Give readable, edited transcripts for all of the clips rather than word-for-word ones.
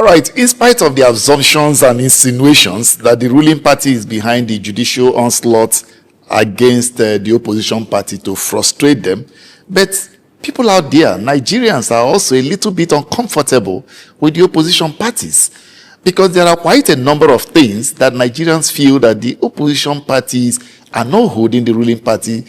All right, in spite of the assumptions and insinuations that the ruling party is behind the judicial onslaught against the opposition party to frustrate them, but people out there, Nigerians, are also a little bit uncomfortable with the opposition parties because there are quite a number of things that Nigerians feel that the opposition parties are not holding the ruling party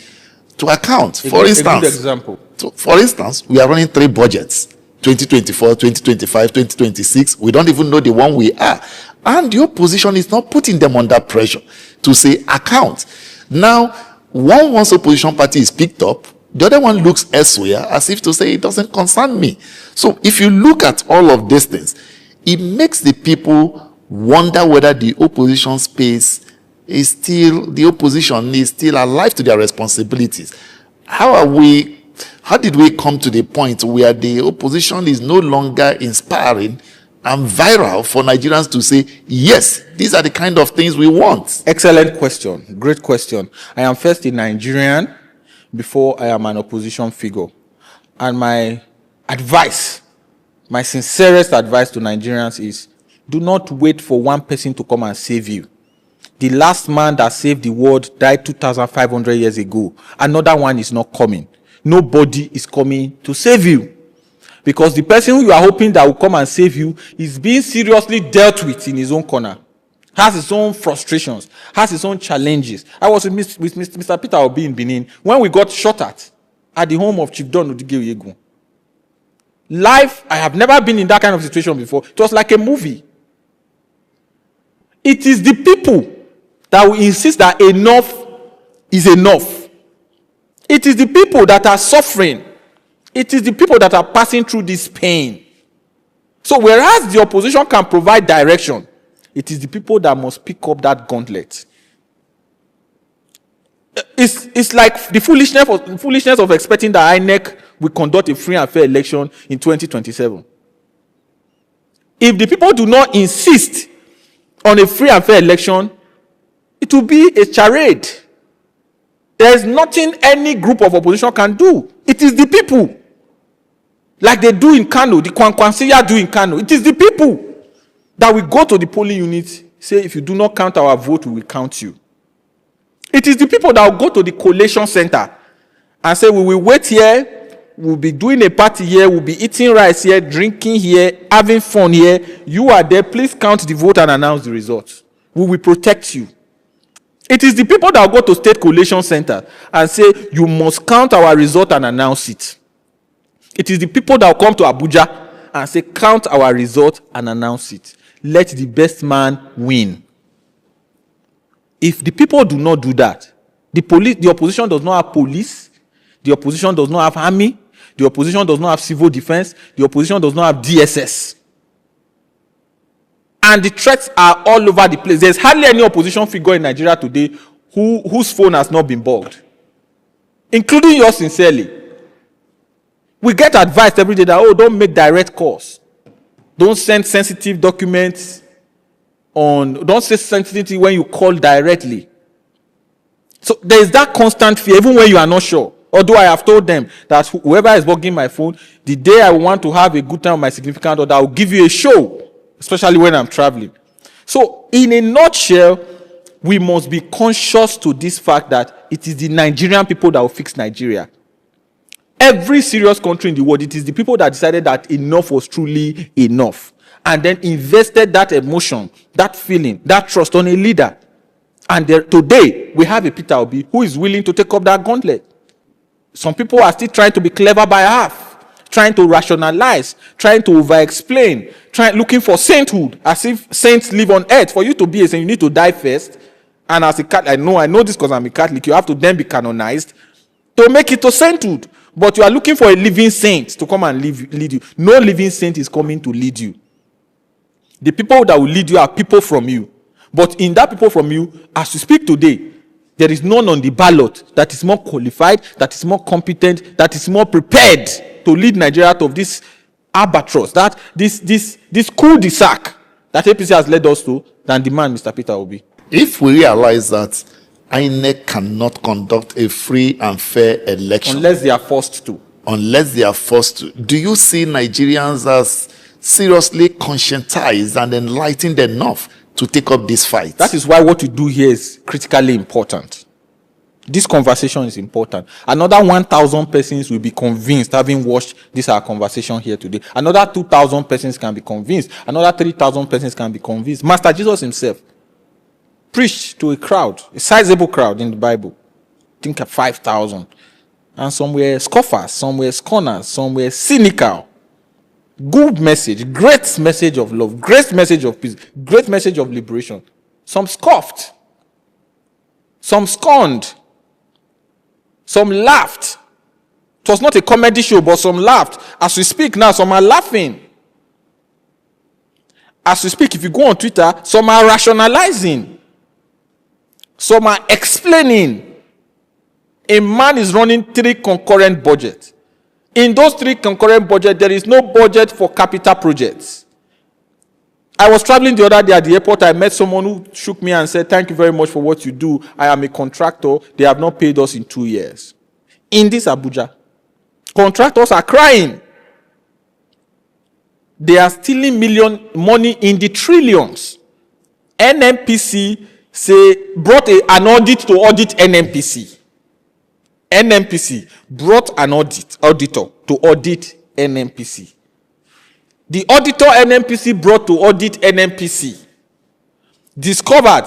to account. For instance, we are running 3 budgets, 2024, 2025, 2026. We don't even know the one we are. And the opposition is not putting them under pressure to say account. Now, once opposition party is picked up, the other one looks elsewhere as if to say it doesn't concern me. So if you look at all of these things, it makes the people wonder whether the opposition space is still, the opposition is still alive to their responsibilities. How did we come to the point where the opposition is no longer inspiring and viral for Nigerians to say, yes, these are the kind of things we want? Excellent question. Great question. I am first a Nigerian before I am an opposition figure. And my advice, my sincerest advice to Nigerians is, do not wait for one person to come and save you. The last man that saved the world died 2,500 years ago. Another one is not coming. Nobody is coming to save you. Because the person who you are hoping that will come and save you is being seriously dealt with in his own corner. Has his own frustrations, has his own challenges. I was with Mr. Peter Obi in Benin when we got shot at the home of Chief Don Odigeyegu. Life, I have never been in that kind of situation before. It was like a movie. It is the people that will insist that enough is enough. It is the people that are suffering. It is the people that are passing through this pain. So whereas the opposition can provide direction, it is the people that must pick up that gauntlet. It's like the foolishness of expecting that INEC will conduct a free and fair election in 2027. If the people do not insist on a free and fair election, it will be a charade. There is nothing any group of opposition can do. It is the people. Like they do in Kano, the Kwankwansiya do in Kano. It is the people that we go to the polling unit, say, if you do not count our vote, we will count you. It is the people that will go to the collation center and say, we will wait here, we'll be doing a party here, we'll be eating rice here, drinking here, having fun here. You are there, please count the vote and announce the results. We will protect you. It is the people that will go to state collation center and say, you must count our result and announce it. It is the people that will come to Abuja and say, count our result and announce it. Let the best man win. If the people do not do that, the opposition does not have police, the opposition does not have army, the opposition does not have civil defense, the opposition does not have DSS. And the threats are all over the place. There's hardly any opposition figure in Nigeria today whose phone has not been bugged, including yours sincerely. We get advised every day that, don't make direct calls. Don't send sensitive documents don't say sensitivity when you call directly. So there is that constant fear, even when you are not sure. Although I have told them that whoever is bugging my phone, the day I want to have a good time with my significant other, I will give you a show, especially when I'm traveling. So in a nutshell, we must be conscious to this fact that it is the Nigerian people that will fix Nigeria. Every serious country in the world, it is the people that decided that enough was truly enough. And then invested that emotion, that feeling, that trust on a leader. And today, we have a Peter Obi who is willing to take up that gauntlet. Some people are still trying to be clever by half, trying to rationalize, trying to over-explain, looking for sainthood, as if saints live on earth. For you to be a saint, you need to die first. And as a Catholic, I know this because I'm a Catholic, you have to then be canonized to make it to sainthood. But you are looking for a living saint to come and lead you. No living saint is coming to lead you. The people that will lead you are people from you. But in that people from you, as we speak today, there is none on the ballot that is more qualified, that is more competent, that is more prepared to lead Nigeria out of this albatross, that this cul-de-sac that APC has led us to, than the man, Mr. Peter Obi. If we realize that INEC cannot conduct a free and fair election unless they are forced to, do you see Nigerians as seriously conscientized and enlightened enough to take up this fight. That is why what we do here is critically important. This conversation is important. Another 1,000 persons will be convinced, having watched this our conversation here today. Another 2,000 persons can be convinced. Another 3,000 persons can be convinced. Master Jesus himself preached to a crowd, a sizable crowd in the Bible. Think of 5,000. And some were scoffers, some were scorners, some were cynical. Good message, great message of love, great message of peace, great message of liberation. Some scoffed, some scorned, some laughed. It was not a comedy show, but some laughed. As we speak now, some are laughing. As we speak, if you go on Twitter, some are rationalizing. Some are explaining. A man is running 3 concurrent budgets. In those 3 concurrent budgets, there is no budget for capital projects. I was traveling the other day at the airport. I met someone who shook me and said, "Thank you very much for what you do. I am a contractor. They have not paid us in 2 years." In this Abuja, contractors are crying. They are stealing money in the trillions. NNPC brought an audit to audit NNPC. NNPC brought an auditor to audit NNPC. The auditor NNPC brought to audit NNPC discovered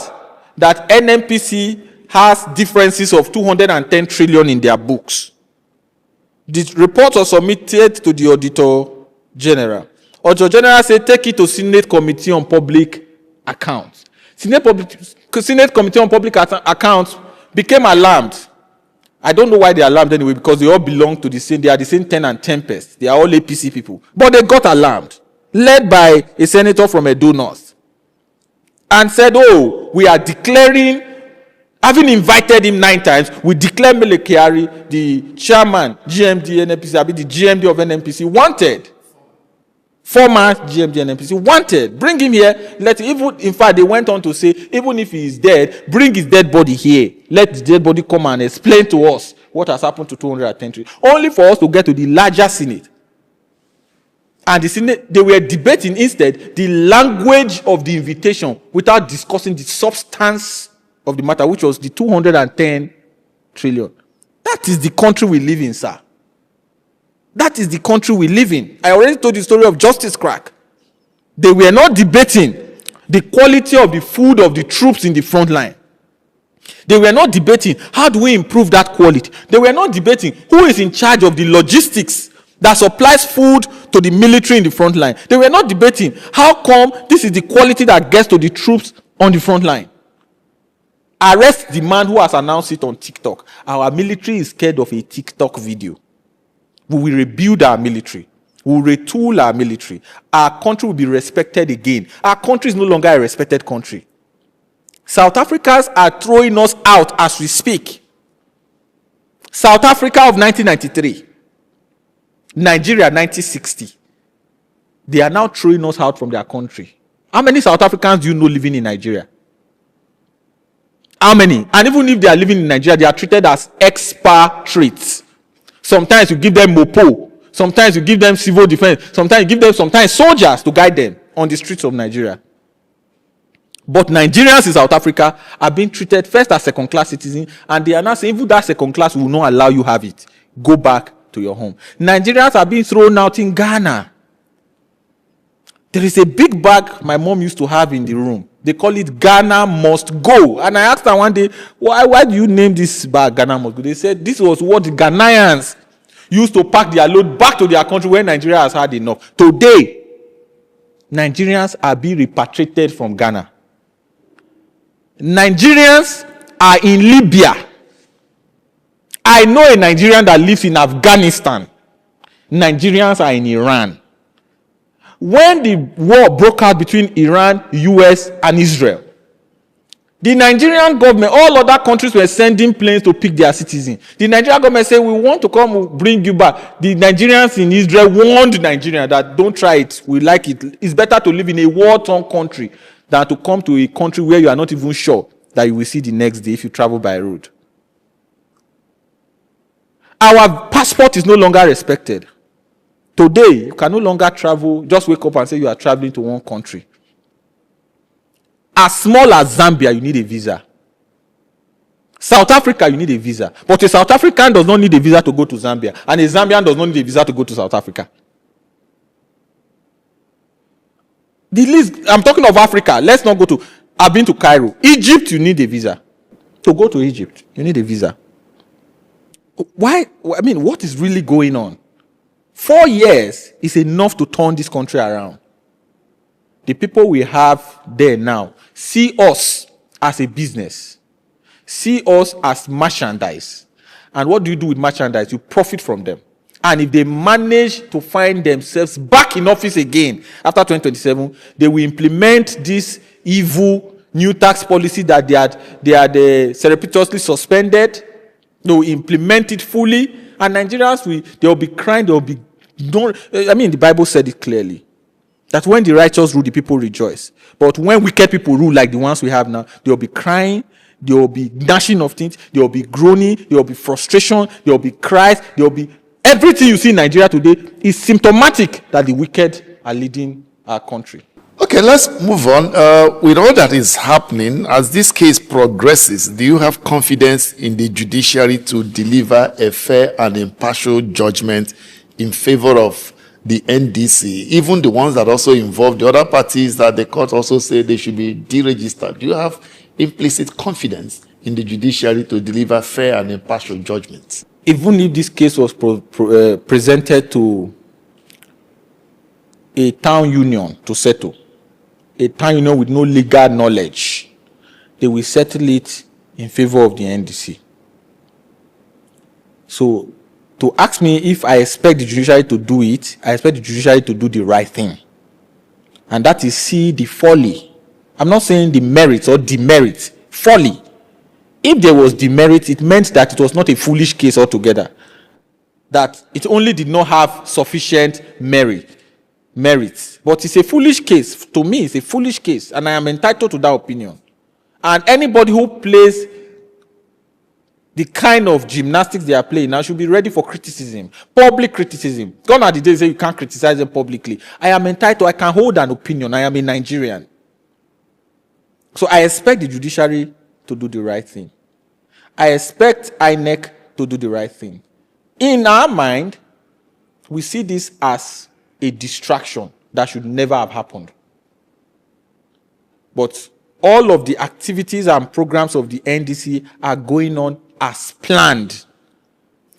that NNPC has differences of 210 trillion in their books. The report was submitted to the Auditor General. Auditor General said, take it to Senate Committee on Public Accounts. Senate Committee on Public Accounts became alarmed. I don't know why they are alarmed anyway, because they all belong to the same, they are the same 10 and Tempest. They are all APC people. But they got alarmed, led by a senator from Edo North, and said, "Oh, we are declaring," having invited him 9 times, we declare Mele Kyari, the chairman, GMD NNPC, the GMD of NNPC, wanted. Former GMD NNPC wanted. Bring him here. In fact, they went on to say, even if he is dead, bring his dead body here. Let the dead body come and explain to us what has happened to 210 trillion. Only for us to get to the larger Senate. And the Senate, they were debating instead the language of the invitation without discussing the substance of the matter, which was the 210 trillion. That is the country we live in, sir. That is the country we live in. I already told you the story of Justice Crack. They were not debating the quality of the food of the troops in the front line. They were not debating how do we improve that quality. They were not debating who is in charge of the logistics that supplies food to the military in the front line. They were not debating how come this is the quality that gets to the troops on the front line. Arrest the man who has announced it on TikTok. Our military is scared of a TikTok video. We will rebuild our military. We will retool our military. Our country will be respected again. Our country is no longer a respected country. South Africans are throwing us out as we speak. South Africa of 1993. Nigeria 1960. They are now throwing us out from their country. How many South Africans do you know living in Nigeria? How many? And even if they are living in Nigeria, they are treated as expatriates. Sometimes you give them mopo. Sometimes you give them civil defense. Sometimes you give them soldiers to guide them on the streets of Nigeria. But Nigerians in South Africa are being treated first as second-class citizens, and they are now saying, even that second class will not allow you have it. Go back to your home. Nigerians are being thrown out in Ghana. There is a big bag my mom used to have in the room. They call it Ghana Must Go. And I asked her one day, why do you name this bag Ghana Must Go? They said this was what the Ghanaians used to pack their load back to their country when Nigeria has had enough. Today, Nigerians are being repatriated from Ghana. Nigerians are in Libya. I know a Nigerian that lives in Afghanistan. Nigerians are in Iran. When the war broke out between Iran, US, and Israel, the Nigerian government, all other countries were sending planes to pick their citizens. The Nigerian government said, we want to come bring you back. The Nigerians in Israel warned Nigeria that don't try it. We like it. It's better to live in a war-torn country than to come to a country where you are not even sure that you will see the next day if you travel by road. Our passport is no longer respected. Today, you can no longer travel, just wake up and say you are traveling to one country. As small as Zambia, you need a visa. South Africa, you need a visa. But a South African does not need a visa to go to Zambia. And a Zambian does not need a visa to go to South Africa. The list, I'm talking of Africa. Let's not go to, I've been to Cairo. Egypt, you need a visa. To go to Egypt, you need a visa. Why? I mean, what is really going on? 4 years is enough to turn this country around. The people we have there now see us as a business, see us as merchandise. And what do you do with merchandise? You profit from them. And if they manage to find themselves back in office again after 2027, they will implement this evil new tax policy that they had surreptitiously suspended. They will implement it fully, and Nigerians they will be crying. They will be the Bible said it clearly that when the righteous rule, the people rejoice. But when wicked people rule, like the ones we have now, they will be crying. There will be gnashing of teeth. There will be groaning. There will be frustration. There will be cries. There will be everything you see in Nigeria today is symptomatic that the wicked are leading our country. Okay, let's move on. With all that is happening, as this case progresses, do you have confidence in the judiciary to deliver a fair and impartial judgment in favor of the NDC, even the ones that also involve the other parties that the court also say they should be deregistered? Do you have implicit confidence in the judiciary to deliver fair and impartial judgments? Even if this case was presented to a town union to settle, a town union with no legal knowledge, they will settle it in favor of the NDC. So, to ask me if I expect the judiciary to do it, I expect the judiciary to do the right thing. And that is see the folly. I'm not saying the merits or demerits, folly. If there was demerit, it meant that it was not a foolish case altogether. That it only did not have sufficient merits. But it's a foolish case. To me, it's a foolish case, and I am entitled to that opinion. And anybody who plays the kind of gymnastics they are playing now should be ready for criticism, public criticism. Gone are the days say you can't criticize them publicly. I am entitled, I can hold an opinion. I am a Nigerian. So I expect the judiciary to do the right thing. I expect INEC to do the right thing. In our mind, we see this as a distraction that should never have happened. But all of the activities and programs of the NDC are going on as planned.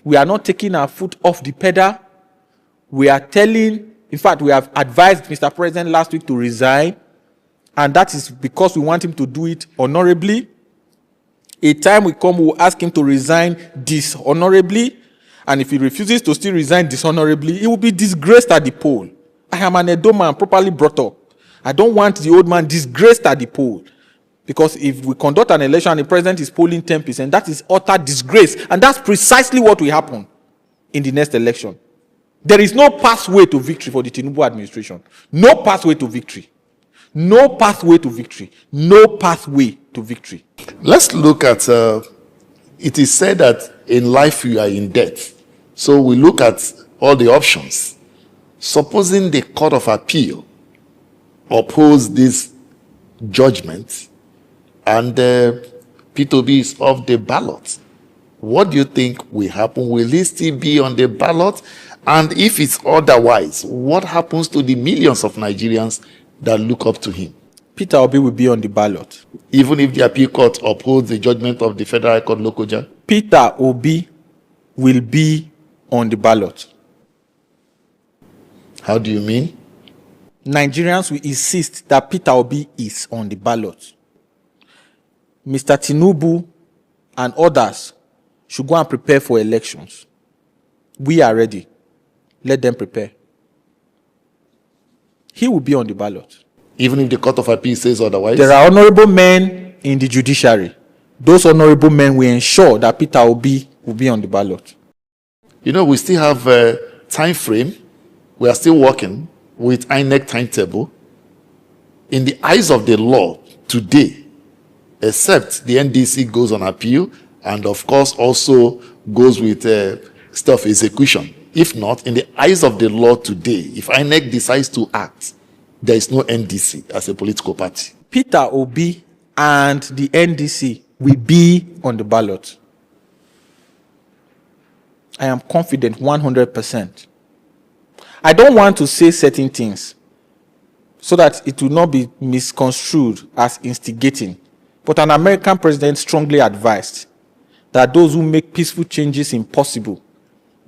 We are not taking our foot off the pedal. We are in fact, we have advised Mr. President last week to resign, and that is because we want him to do it honorably. A time will come, we will ask him to resign dishonorably, and if he refuses to still resign dishonorably, he will be disgraced at the poll. I am an Edo man, properly brought up. I don't want the old man disgraced at the poll. Because if we conduct an election and the president is polling 10%, that is utter disgrace. And that's precisely what will happen in the next election. There is no pathway to victory for the Tinubu administration. No pathway to victory. No pathway to victory. No pathway to victory. Let's look at, it is said that in life you are in debt. So we look at all the options. Supposing the Court of Appeal oppose this judgment and P2B is off the ballot, what do you think will happen? Will he still be on the ballot? And if it's otherwise, what happens to the millions of Nigerians that look up to him? Peter Obi will be on the ballot. Even if the appeal court upholds the judgment of the Federal High Court local judge? Peter Obi will be on the ballot. How do you mean? Nigerians will insist that Peter Obi is on the ballot. Mr. Tinubu and others should go and prepare for elections. We are ready. Let them prepare. He will be on the ballot. Even if the Court of Appeal says otherwise? There are honorable men in the judiciary. Those honorable men will ensure that Peter Obi will be on the ballot. You know, we still have a time frame. We are still working with INEC timetable. In the eyes of the law today, except the NDC goes on appeal and of course also goes with stuff execution. If not, in the eyes of the law today, if INEC decides to act, there is no NDC as a political party. Peter Obi and the NDC will be on the ballot. I am confident 100%. I don't want to say certain things so that it will not be misconstrued as instigating. But an American president strongly advised that those who make peaceful changes impossible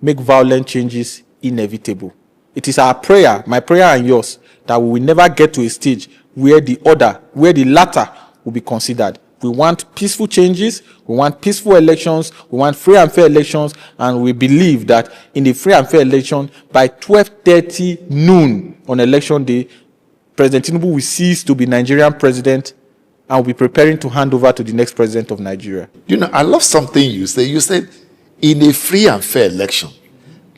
make violent changes inevitable. It is our prayer, my prayer and yours, that we will never get to a stage where the latter will be considered. We want peaceful changes, we want peaceful elections, we want free and fair elections, and we believe that in the free and fair election, by 12:30 noon on election day, President Tinubu will cease to be Nigerian president and will be preparing to hand over to the next president of Nigeria. You know, I love something you say. You said, in a free and fair election.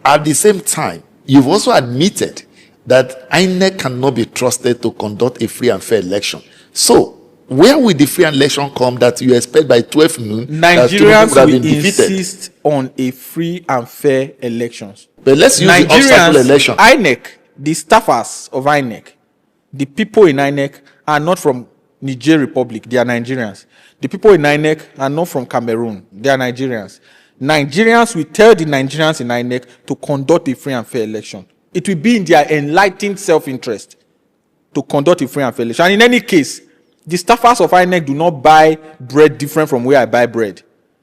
At the same time, you've also admitted that INEC cannot be trusted to conduct a free and fair election. So, where will the free election come that you expect by 12 noon? Nigerians will insist on a free and fair elections. But let's use the obstacle election. INEC, the staffers of INEC, the people in INEC are not from Niger Republic, they are Nigerians. The people in INEC are not from Cameroon, they are Nigerians. Nigerians will tell the Nigerians in INEC to conduct a free and fair election. It will be in their enlightened self-interest to conduct a free and fair election. And in any case, the staffers of INEC do not buy bread different from where I buy bread.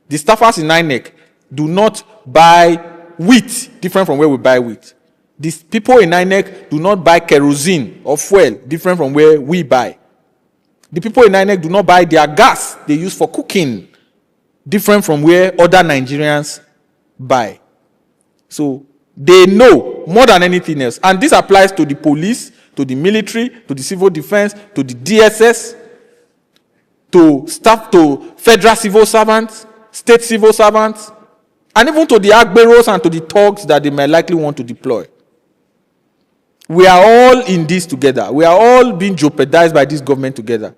The staffers in INEC do not buy wheat different from where we buy wheat. These people in INEC do not buy kerosene or fuel different from where we buy. The people in INEC do not buy their gas they use for cooking different from where other Nigerians buy. So they know more than anything else. And this applies to the police, to the military, to the civil defense, to the DSS, to staff, to federal civil servants, state civil servants, and even to the agberos and to the thugs that they may likely want to deploy. We are all in this together. We are all being jeopardized by this government together.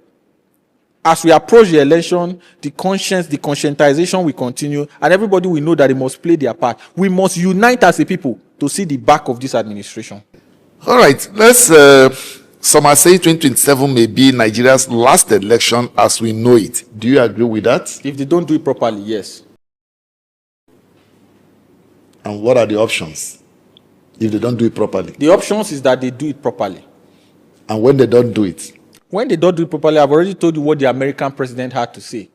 As we approach the election, the conscientization will continue, and everybody will know that they must play their part. We must unite as a people to see the back of this administration. All right, some are saying 2027 may be Nigeria's last election as we know it. Do you agree with that? If they don't do it properly, yes. And what are the options if they don't do it properly? The options is that they do it properly. And when they don't do it? When they don't do it properly, I've already told you what the American president had to say.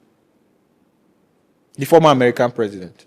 The former American president.